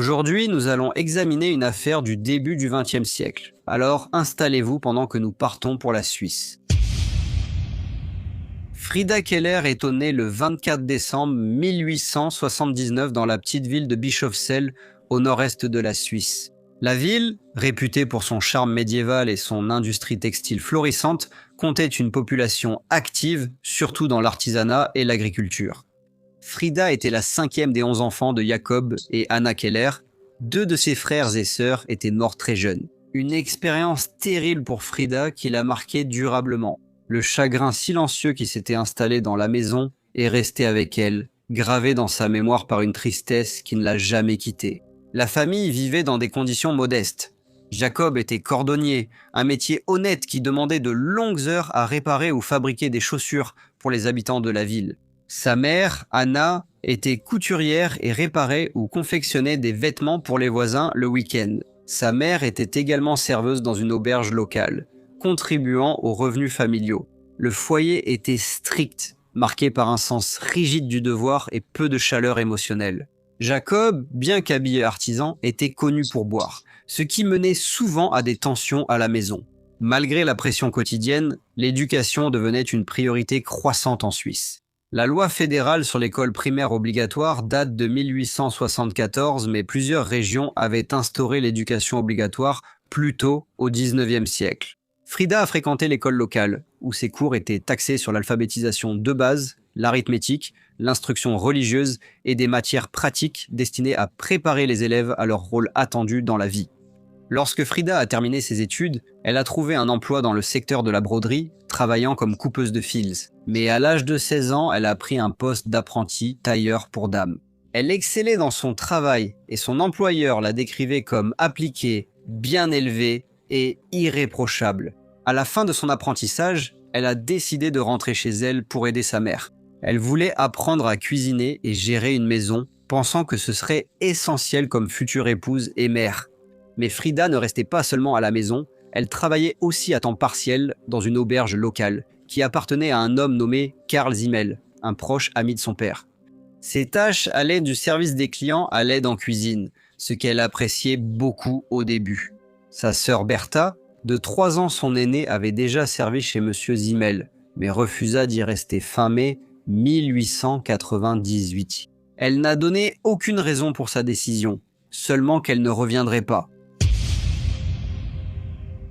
Aujourd'hui, nous allons examiner une affaire du début du XXe siècle. Alors, installez-vous pendant que nous partons pour la Suisse. Frida Keller est née le 24 décembre 1879 dans la petite ville de Bischofszell, au nord-est de la Suisse. La ville, réputée pour son charme médiéval et son industrie textile florissante, comptait une population active, surtout dans l'artisanat et l'agriculture. Frida était la 5e des 11 enfants de Jacob et Anna Keller. 2 de ses frères et sœurs étaient morts très jeunes. Une expérience terrible pour Frida qui l'a marquée durablement. Le chagrin silencieux qui s'était installé dans la maison est resté avec elle, gravé dans sa mémoire par une tristesse qui ne l'a jamais quittée. La famille vivait dans des conditions modestes. Jacob était cordonnier, un métier honnête qui demandait de longues heures à réparer ou fabriquer des chaussures pour les habitants de la ville. Sa mère, Anna, était couturière et réparait ou confectionnait des vêtements pour les voisins le week-end. Sa mère était également serveuse dans une auberge locale, contribuant aux revenus familiaux. Le foyer était strict, marqué par un sens rigide du devoir et peu de chaleur émotionnelle. Jacob, bien qu'habillé artisan, était connu pour boire, ce qui menait souvent à des tensions à la maison. Malgré la pression quotidienne, l'éducation devenait une priorité croissante en Suisse. La loi fédérale sur l'école primaire obligatoire date de 1874, mais plusieurs régions avaient instauré l'éducation obligatoire plus tôt au XIXe siècle. Frida a fréquenté l'école locale, où ses cours étaient taxés sur l'alphabétisation de base, l'arithmétique, l'instruction religieuse et des matières pratiques destinées à préparer les élèves à leur rôle attendu dans la vie. Lorsque Frida a terminé ses études, elle a trouvé un emploi dans le secteur de la broderie, travaillant comme coupeuse de fils. Mais à l'âge de 16 ans, elle a pris un poste d'apprenti tailleur pour dames. Elle excellait dans son travail et son employeur la décrivait comme appliquée, bien élevée et irréprochable. À la fin de son apprentissage, elle a décidé de rentrer chez elle pour aider sa mère. Elle voulait apprendre à cuisiner et gérer une maison, pensant que ce serait essentiel comme future épouse et mère. Mais Frida ne restait pas seulement à la maison, elle travaillait aussi à temps partiel dans une auberge locale qui appartenait à un homme nommé Karl Zimmel, un proche ami de son père. Ses tâches allaient du service des clients à l'aide en cuisine, ce qu'elle appréciait beaucoup au début. Sa sœur Bertha, de 3 ans son aînée, avait déjà servi chez Monsieur Zimmel, mais refusa d'y rester fin mai 1898. Elle n'a donné aucune raison pour sa décision, seulement qu'elle ne reviendrait pas.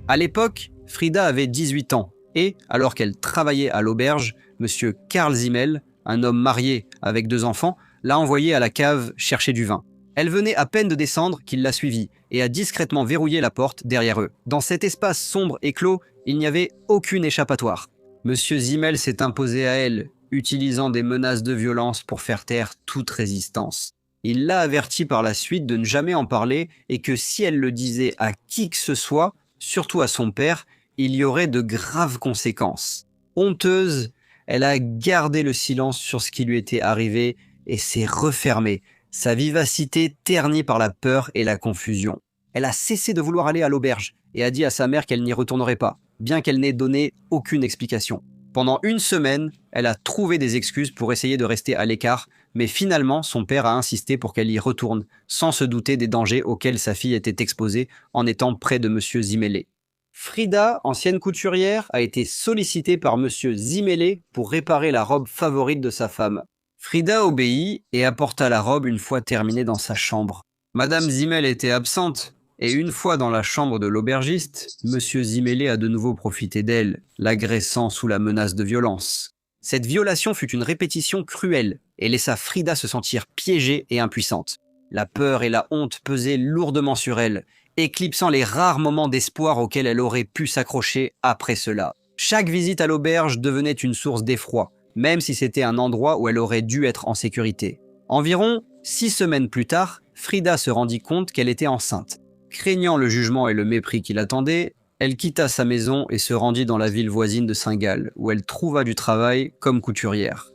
À l'époque, Frida avait 18 ans et, alors qu'elle travaillait à l'auberge, Monsieur Karl Zimmel, un homme marié avec 2 enfants, l'a envoyée à la cave chercher du vin. Elle venait à peine de descendre qu'il l'a suivie et a discrètement verrouillé la porte derrière eux. Dans cet espace sombre et clos, il n'y avait aucune échappatoire. Monsieur Zimmel s'est imposé à elle, utilisant des menaces de violence pour faire taire toute résistance. Il l'a avertie par la suite de ne jamais en parler et que si elle le disait à qui que ce soit, surtout à son père, il y aurait de graves conséquences. Honteuse, elle a gardé le silence sur ce qui lui était arrivé et s'est refermée, sa vivacité ternie par la peur et la confusion. Elle a cessé de vouloir aller à l'auberge et a dit à sa mère qu'elle n'y retournerait pas, bien qu'elle n'ait donné aucune explication. Pendant 1 semaine, elle a trouvé des excuses pour essayer de rester à l'écart, mais finalement, son père a insisté pour qu'elle y retourne, sans se douter des dangers auxquels sa fille était exposée en étant près de Monsieur Zimmel. Frida, ancienne couturière, a été sollicitée par Monsieur Zimmel pour réparer la robe favorite de sa femme. Frida obéit et apporta la robe une fois terminée dans sa chambre. Madame Zimmel était absente, et une fois dans la chambre de l'aubergiste, Monsieur Zimmel a de nouveau profité d'elle, l'agressant sous la menace de violence. Cette violation fut une répétition cruelle et laissa Frida se sentir piégée et impuissante. La peur et la honte pesaient lourdement sur elle, éclipsant les rares moments d'espoir auxquels elle aurait pu s'accrocher après cela. Chaque visite à l'auberge devenait une source d'effroi, même si c'était un endroit où elle aurait dû être en sécurité. Environ 6 semaines plus tard, Frida se rendit compte qu'elle était enceinte. Craignant le jugement et le mépris qui l'attendaient, elle quitta sa maison et se rendit dans la ville voisine de Saint-Gall, où elle trouva du travail comme couturière.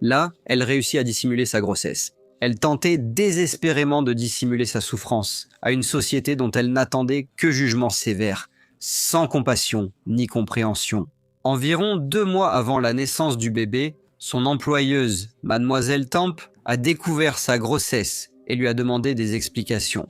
Là, elle réussit à dissimuler sa grossesse. Elle tentait désespérément de dissimuler sa souffrance à une société dont elle n'attendait que jugement sévère, sans compassion ni compréhension. Environ 2 mois avant la naissance du bébé, son employeuse, Mademoiselle Tamp, a découvert sa grossesse et lui a demandé des explications.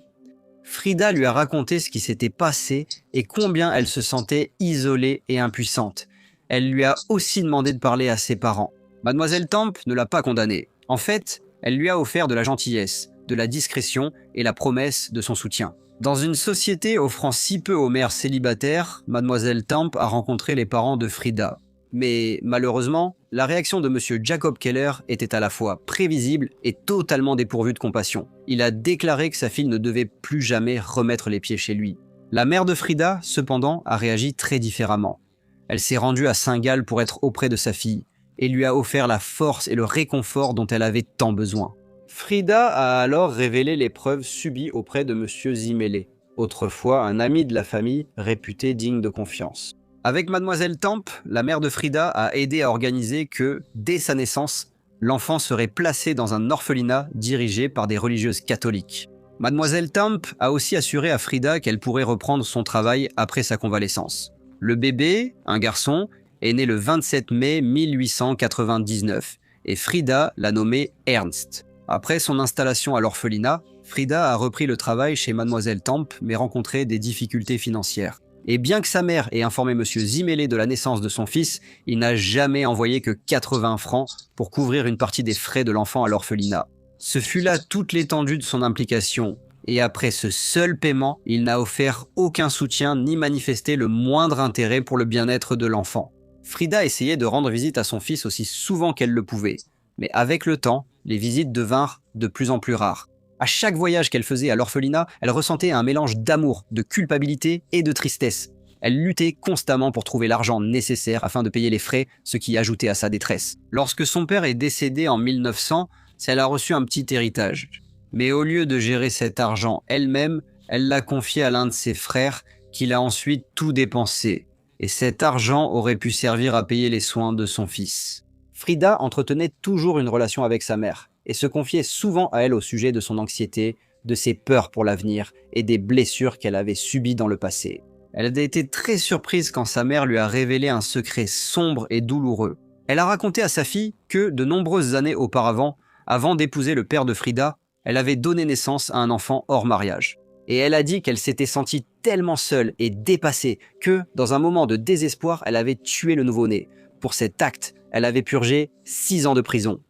Frida lui a raconté ce qui s'était passé et combien elle se sentait isolée et impuissante. Elle lui a aussi demandé de parler à ses parents. Mademoiselle Temp ne l'a pas condamnée. En fait, elle lui a offert de la gentillesse, de la discrétion et la promesse de son soutien. Dans une société offrant si peu aux mères célibataires, Mademoiselle Temp a rencontré les parents de Frida. Mais malheureusement, la réaction de Monsieur Jacob Keller était à la fois prévisible et totalement dépourvue de compassion. Il a déclaré que sa fille ne devait plus jamais remettre les pieds chez lui. La mère de Frida, cependant, a réagi très différemment. Elle s'est rendue à Saint-Gall pour être auprès de sa fille et lui a offert la force et le réconfort dont elle avait tant besoin. Frida a alors révélé les preuves subies auprès de Monsieur Zimele, autrefois un ami de la famille réputé digne de confiance. Avec Mademoiselle Temp, la mère de Frida a aidé à organiser que, dès sa naissance, l'enfant serait placé dans un orphelinat dirigé par des religieuses catholiques. Mademoiselle Temp a aussi assuré à Frida qu'elle pourrait reprendre son travail après sa convalescence. Le bébé, un garçon, est né le 27 mai 1899 et Frida l'a nommé Ernst. Après son installation à l'orphelinat, Frida a repris le travail chez Mademoiselle Temp mais rencontrait des difficultés financières. Et bien que sa mère ait informé Monsieur Zimele de la naissance de son fils, il n'a jamais envoyé que 80 francs pour couvrir une partie des frais de l'enfant à l'orphelinat. Ce fut là toute l'étendue de son implication. Et après ce seul paiement, il n'a offert aucun soutien ni manifesté le moindre intérêt pour le bien-être de l'enfant. Frida essayait de rendre visite à son fils aussi souvent qu'elle le pouvait. Mais avec le temps, les visites devinrent de plus en plus rares. À chaque voyage qu'elle faisait à l'orphelinat, elle ressentait un mélange d'amour, de culpabilité et de tristesse. Elle luttait constamment pour trouver l'argent nécessaire afin de payer les frais, ce qui ajoutait à sa détresse. Lorsque son père est décédé en 1900, elle a reçu un petit héritage. Mais au lieu de gérer cet argent elle-même, elle l'a confié à l'un de ses frères, qui l'a ensuite tout dépensé. Et cet argent aurait pu servir à payer les soins de son fils. Frida entretenait toujours une relation avec sa mère et se confiait souvent à elle au sujet de son anxiété, de ses peurs pour l'avenir et des blessures qu'elle avait subies dans le passé. Elle a été très surprise quand sa mère lui a révélé un secret sombre et douloureux. Elle a raconté à sa fille que, de nombreuses années auparavant, avant d'épouser le père de Frida, elle avait donné naissance à un enfant hors mariage. Et elle a dit qu'elle s'était sentie tellement seule et dépassée que, dans un moment de désespoir, elle avait tué le nouveau-né. Pour cet acte, elle avait purgé 6 ans de prison.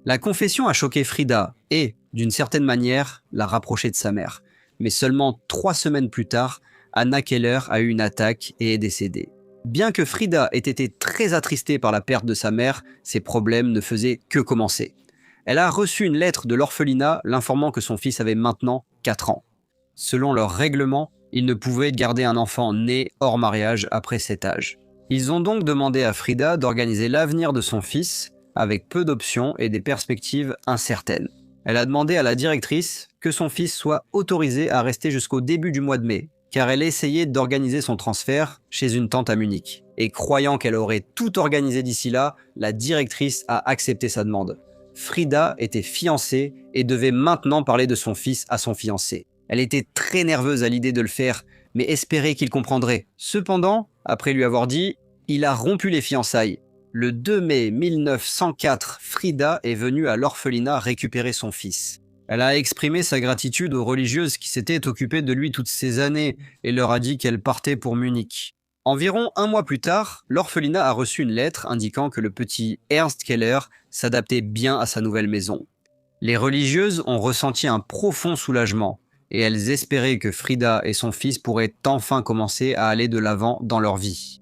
La confession a choqué Frida et, d'une certaine manière, l'a rapprochée de sa mère. Mais seulement 3 semaines plus tard, Anna Keller a eu une attaque et est décédée. Bien que Frida ait été très attristée par la perte de sa mère, ses problèmes ne faisaient que commencer. Elle a reçu une lettre de l'orphelinat l'informant que son fils avait maintenant 4 ans. Selon leur règlement, ils ne pouvaient garder un enfant né hors mariage après cet âge. Ils ont donc demandé à Frida d'organiser l'avenir de son fils, avec peu d'options et des perspectives incertaines. Elle a demandé à la directrice que son fils soit autorisé à rester jusqu'au début du mois de mai, car elle essayait d'organiser son transfert chez une tante à Munich. Et croyant qu'elle aurait tout organisé d'ici là, la directrice a accepté sa demande. Frida était fiancée et devait maintenant parler de son fils à son fiancé. Elle était très nerveuse à l'idée de le faire, mais espérait qu'il comprendrait. Cependant, après lui avoir dit, il a rompu les fiançailles. Le 2 mai 1904, Frida est venue à l'orphelinat récupérer son fils. Elle a exprimé sa gratitude aux religieuses qui s'étaient occupées de lui toutes ces années et leur a dit qu'elle partait pour Munich. Environ 1 mois plus tard, l'orphelinat a reçu une lettre indiquant que le petit Ernst Keller s'adaptait bien à sa nouvelle maison. Les religieuses ont ressenti un profond soulagement et elles espéraient que Frida et son fils pourraient enfin commencer à aller de l'avant dans leur vie.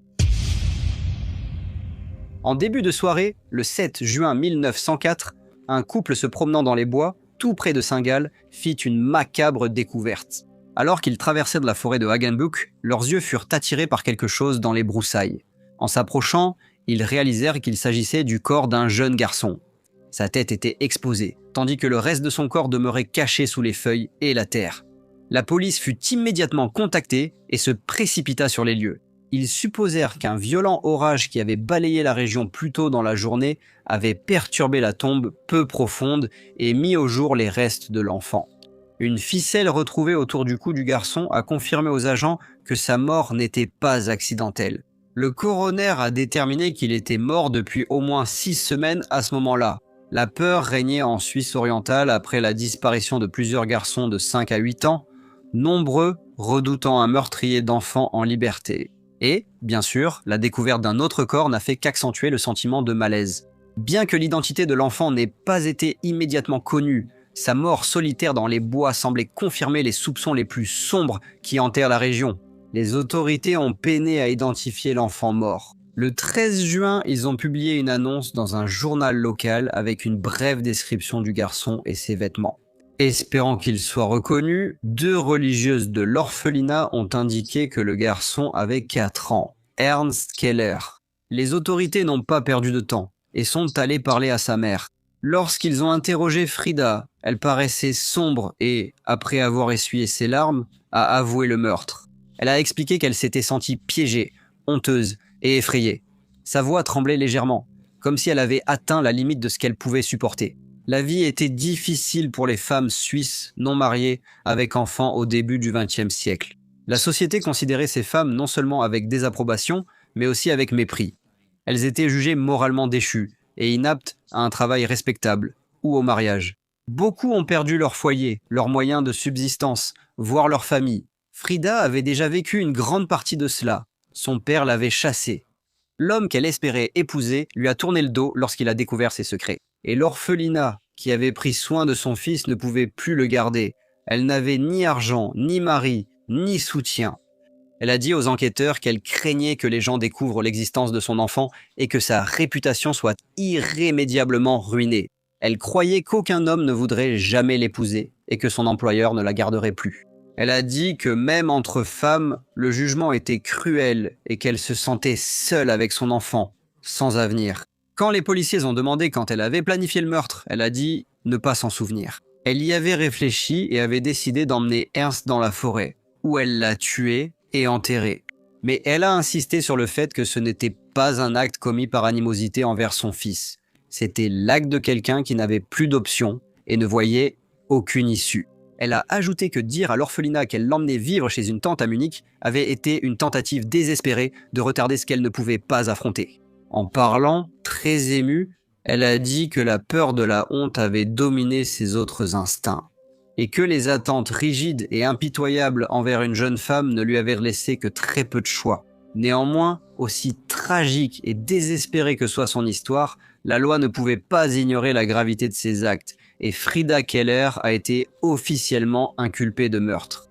En début de soirée, le 7 juin 1904, un couple se promenant dans les bois, tout près de Saint-Gall, fit une macabre découverte. Alors qu'ils traversaient de la forêt de Hagenbuch, leurs yeux furent attirés par quelque chose dans les broussailles. En s'approchant, ils réalisèrent qu'il s'agissait du corps d'un jeune garçon. Sa tête était exposée, tandis que le reste de son corps demeurait caché sous les feuilles et la terre. La police fut immédiatement contactée et se précipita sur les lieux. Ils supposèrent qu'un violent orage qui avait balayé la région plus tôt dans la journée avait perturbé la tombe peu profonde et mis au jour les restes de l'enfant. Une ficelle retrouvée autour du cou du garçon a confirmé aux agents que sa mort n'était pas accidentelle. Le coroner a déterminé qu'il était mort depuis au moins 6 semaines à ce moment-là. La peur régnait en Suisse orientale après la disparition de plusieurs garçons de 5 à 8 ans, nombreux redoutant un meurtrier d'enfants en liberté. Et, bien sûr, la découverte d'un autre corps n'a fait qu'accentuer le sentiment de malaise. Bien que l'identité de l'enfant n'ait pas été immédiatement connue, sa mort solitaire dans les bois semblait confirmer les soupçons les plus sombres qui enterrent la région. Les autorités ont peiné à identifier l'enfant mort. Le 13 juin, ils ont publié une annonce dans un journal local avec une brève description du garçon et ses vêtements. Espérant qu'il soit reconnu, 2 religieuses de l'orphelinat ont indiqué que le garçon avait 4 ans, Ernst Keller. Les autorités n'ont pas perdu de temps et sont allées parler à sa mère. Lorsqu'ils ont interrogé Frida, elle paraissait sombre et, après avoir essuyé ses larmes, a avoué le meurtre. Elle a expliqué qu'elle s'était sentie piégée, honteuse et effrayée. Sa voix tremblait légèrement, comme si elle avait atteint la limite de ce qu'elle pouvait supporter. La vie était difficile pour les femmes suisses non mariées avec enfants au début du XXe siècle. La société considérait ces femmes non seulement avec désapprobation, mais aussi avec mépris. Elles étaient jugées moralement déchues et inaptes à un travail respectable ou au mariage. Beaucoup ont perdu leur foyer, leurs moyens de subsistance, voire leur famille. Frida avait déjà vécu une grande partie de cela. Son père l'avait chassée. L'homme qu'elle espérait épouser lui a tourné le dos lorsqu'il a découvert ses secrets. Et l'orphelinat, qui avait pris soin de son fils, ne pouvait plus le garder. Elle n'avait ni argent, ni mari, ni soutien. Elle a dit aux enquêteurs qu'elle craignait que les gens découvrent l'existence de son enfant et que sa réputation soit irrémédiablement ruinée. Elle croyait qu'aucun homme ne voudrait jamais l'épouser et que son employeur ne la garderait plus. Elle a dit que même entre femmes, le jugement était cruel et qu'elle se sentait seule avec son enfant, sans avenir. Quand les policiers ont demandé quand elle avait planifié le meurtre, elle a dit ne pas s'en souvenir. Elle y avait réfléchi et avait décidé d'emmener Ernst dans la forêt, où elle l'a tué et enterré. Mais elle a insisté sur le fait que ce n'était pas un acte commis par animosité envers son fils. C'était l'acte de quelqu'un qui n'avait plus d'option et ne voyait aucune issue. Elle a ajouté que dire à l'orphelinat qu'elle l'emmenait vivre chez une tante à Munich avait été une tentative désespérée de retarder ce qu'elle ne pouvait pas affronter. En parlant, très émue, elle a dit que la peur de la honte avait dominé ses autres instincts et que les attentes rigides et impitoyables envers une jeune femme ne lui avaient laissé que très peu de choix. Néanmoins, aussi tragique et désespérée que soit son histoire, la loi ne pouvait pas ignorer la gravité de ses actes et Frida Keller a été officiellement inculpée de meurtre.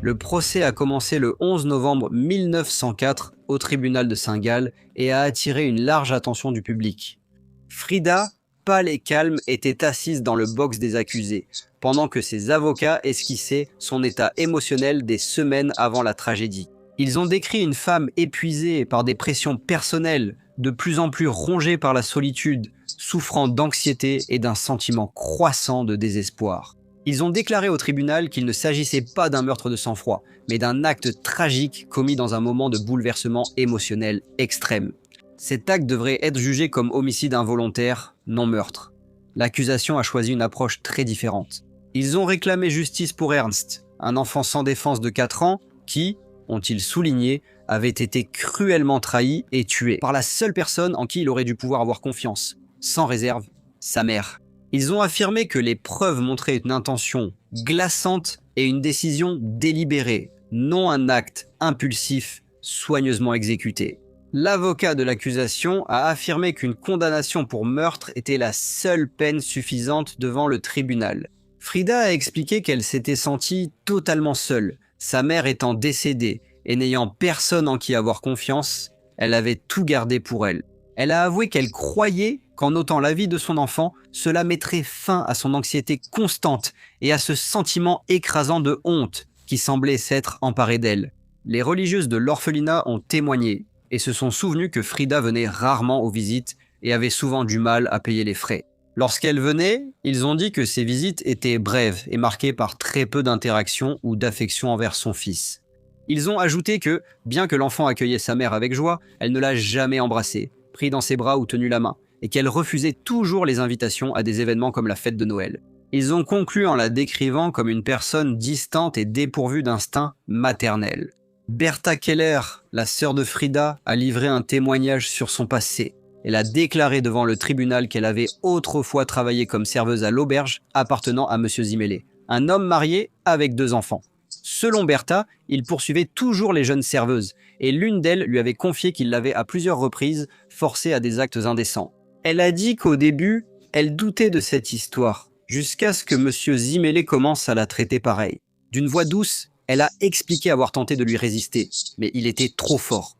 Le procès a commencé le 11 novembre 1904 au tribunal de Saint-Gall et a attiré une large attention du public. Frida, pâle et calme, était assise dans le box des accusés, pendant que ses avocats esquissaient son état émotionnel des semaines avant la tragédie. Ils ont décrit une femme épuisée par des pressions personnelles, de plus en plus rongée par la solitude, souffrant d'anxiété et d'un sentiment croissant de désespoir. Ils ont déclaré au tribunal qu'il ne s'agissait pas d'un meurtre de sang-froid, mais d'un acte tragique commis dans un moment de bouleversement émotionnel extrême. Cet acte devrait être jugé comme homicide involontaire, non meurtre. L'accusation a choisi une approche très différente. Ils ont réclamé justice pour Ernst, un enfant sans défense de 4 ans qui, ont-ils souligné, avait été cruellement trahi et tué par la seule personne en qui il aurait dû pouvoir avoir confiance, sans réserve, sa mère. Ils ont affirmé que les preuves montraient une intention glaçante et une décision délibérée, non un acte impulsif, soigneusement exécuté. L'avocat de l'accusation a affirmé qu'une condamnation pour meurtre était la seule peine suffisante devant le tribunal. Frida a expliqué qu'elle s'était sentie totalement seule, sa mère étant décédée et n'ayant personne en qui avoir confiance, elle avait tout gardé pour elle. Elle a avoué qu'elle croyait qu'en ôtant la vie de son enfant, cela mettrait fin à son anxiété constante et à ce sentiment écrasant de honte qui semblait s'être emparé d'elle. Les religieuses de l'orphelinat ont témoigné et se sont souvenues que Frida venait rarement aux visites et avait souvent du mal à payer les frais. Lorsqu'elle venait, ils ont dit que ces visites étaient brèves et marquées par très peu d'interaction ou d'affection envers son fils. Ils ont ajouté que, bien que l'enfant accueillait sa mère avec joie, elle ne l'a jamais embrassé, pris dans ses bras ou tenu la main, et qu'elle refusait toujours les invitations à des événements comme la fête de Noël. Ils ont conclu en la décrivant comme une personne distante et dépourvue d'instinct maternel. Bertha Keller, la sœur de Frida, a livré un témoignage sur son passé. Elle a déclaré devant le tribunal qu'elle avait autrefois travaillé comme serveuse à l'auberge appartenant à M. Zimele, un homme marié avec 2 enfants. Selon Bertha, il poursuivait toujours les jeunes serveuses, et l'une d'elles lui avait confié qu'il l'avait à plusieurs reprises forcée à des actes indécents. Elle a dit qu'au début, elle doutait de cette histoire, jusqu'à ce que M. Zimele commence à la traiter pareil. D'une voix douce, elle a expliqué avoir tenté de lui résister, mais il était trop fort.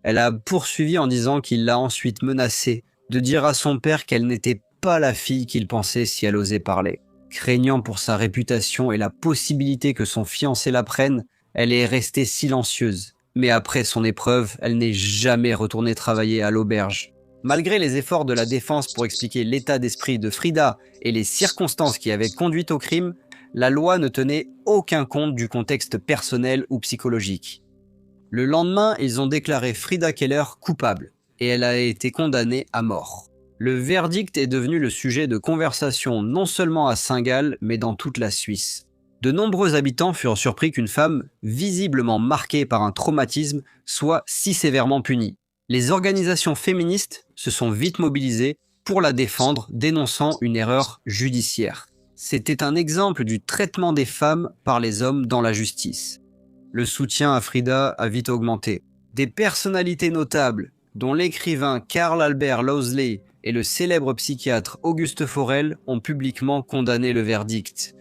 Elle a poursuivi en disant qu'il l'a ensuite menacée de dire à son père qu'elle n'était pas la fille qu'il pensait si elle osait parler. Craignant pour sa réputation et la possibilité que son fiancé la prenne, elle est restée silencieuse. Mais après son épreuve, elle n'est jamais retournée travailler à l'auberge. Malgré les efforts de la défense pour expliquer l'état d'esprit de Frida et les circonstances qui avaient conduit au crime, la loi ne tenait aucun compte du contexte personnel ou psychologique. Le lendemain, ils ont déclaré Frida Keller coupable et elle a été condamnée à mort. Le verdict est devenu le sujet de conversation non seulement à Saint-Gall, mais dans toute la Suisse. De nombreux habitants furent surpris qu'une femme, visiblement marquée par un traumatisme, soit si sévèrement punie. Les organisations féministes se sont vite mobilisées pour la défendre, dénonçant une erreur judiciaire. C'était un exemple du traitement des femmes par les hommes dans la justice. Le soutien à Frida a vite augmenté. Des personnalités notables, dont l'écrivain Karl Albert Loesley et le célèbre psychiatre Auguste Forel, ont publiquement condamné le verdict.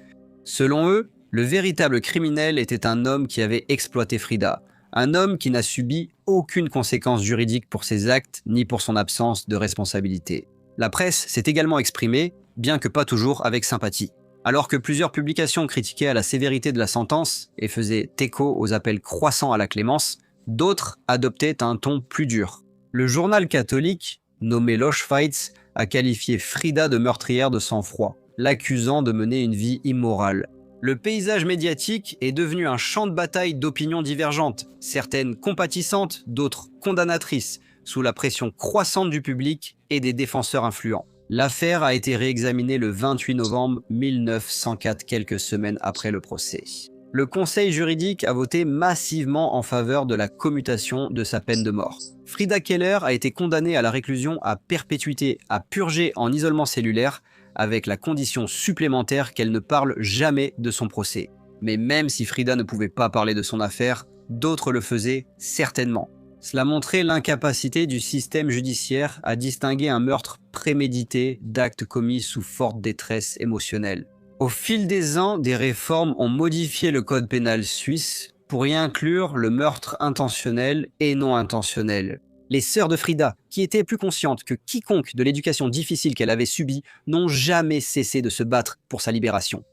Selon eux, le véritable criminel était un homme qui avait exploité Frida, un homme qui n'a subi aucune conséquence juridique pour ses actes ni pour son absence de responsabilité. La presse s'est également exprimée, bien que pas toujours avec sympathie. Alors que plusieurs publications critiquaient à la sévérité de la sentence et faisaient écho aux appels croissants à la clémence, d'autres adoptaient un ton plus dur. Le journal catholique, nommé Loschweiz, a qualifié Frida de meurtrière de sang-froid, l'accusant de mener une vie immorale. Le paysage médiatique est devenu un champ de bataille d'opinions divergentes, certaines compatissantes, d'autres condamnatrices, sous la pression croissante du public et des défenseurs influents. L'affaire a été réexaminée le 28 novembre 1904, quelques semaines après le procès. Le conseil juridique a voté massivement en faveur de la commutation de sa peine de mort. Frida Keller a été condamnée à la réclusion à perpétuité, à purger en isolement cellulaire, avec la condition supplémentaire qu'elle ne parle jamais de son procès. Mais même si Frida ne pouvait pas parler de son affaire, d'autres le faisaient certainement. Cela montrait l'incapacité du système judiciaire à distinguer un meurtre prémédité d'actes commis sous forte détresse émotionnelle. Au fil des ans, des réformes ont modifié le code pénal suisse pour y inclure le meurtre intentionnel et non intentionnel. Les sœurs de Frida, qui étaient plus conscientes que quiconque de l'éducation difficile qu'elle avait subie, n'ont jamais cessé de se battre pour sa libération.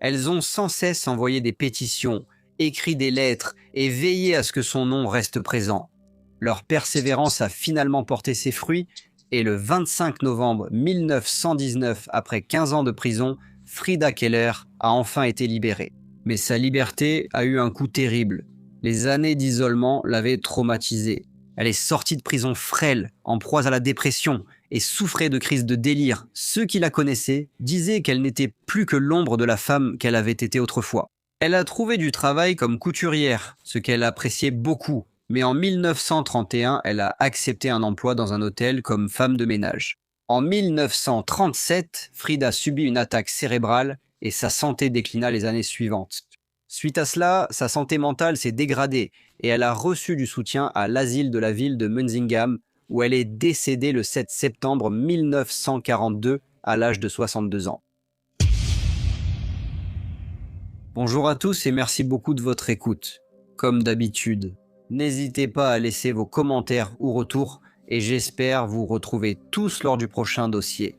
Elles ont sans cesse envoyé des pétitions, écrit des lettres et veillé à ce que son nom reste présent. Leur persévérance a finalement porté ses fruits et le 25 novembre 1919, après 15 ans de prison, Frida Keller a enfin été libérée. Mais sa liberté a eu un coup terrible. Les années d'isolement l'avaient traumatisée. Elle est sortie de prison frêle, en proie à la dépression, et souffrait de crises de délire. Ceux qui la connaissaient disaient qu'elle n'était plus que l'ombre de la femme qu'elle avait été autrefois. Elle a trouvé du travail comme couturière, ce qu'elle appréciait beaucoup, mais en 1931, elle a accepté un emploi dans un hôtel comme femme de ménage. En 1937, Frida subit une attaque cérébrale et sa santé déclina les années suivantes. Suite à cela, sa santé mentale s'est dégradée et elle a reçu du soutien à l'asile de la ville de Munzingam, où elle est décédée le 7 septembre 1942 à l'âge de 62 ans. Bonjour à tous et merci beaucoup de votre écoute. Comme d'habitude, n'hésitez pas à laisser vos commentaires ou retours et j'espère vous retrouver tous lors du prochain dossier.